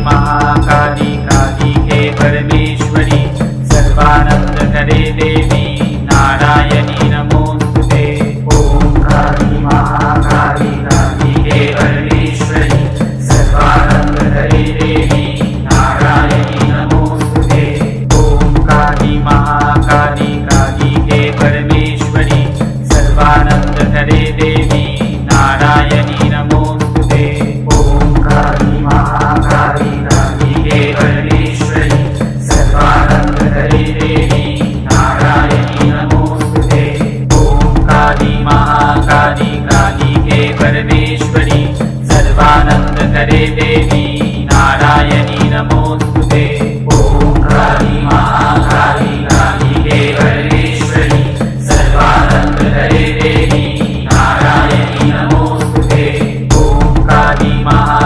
महाकाली कालिके परमेश्वरी सर्वानंद करे देवी नारायणी नमोस्तुते। ओम काली महाकाली कालिके परमेश्वरी सर्वानंद करे देवी नारायणी नमोस्तुते। ओम काली महाकाली कालिके परमेश्वरी सर्वानंद करे देवी नारायणी नमोस्तुते। ओम काली महाकाली कालिके परमेश्वरी सर्वानंद करे देवी नारायणी नमोस्तुते। ओम काली महाकाली कालिके परमेश्वरी सर्वानंद करे देवी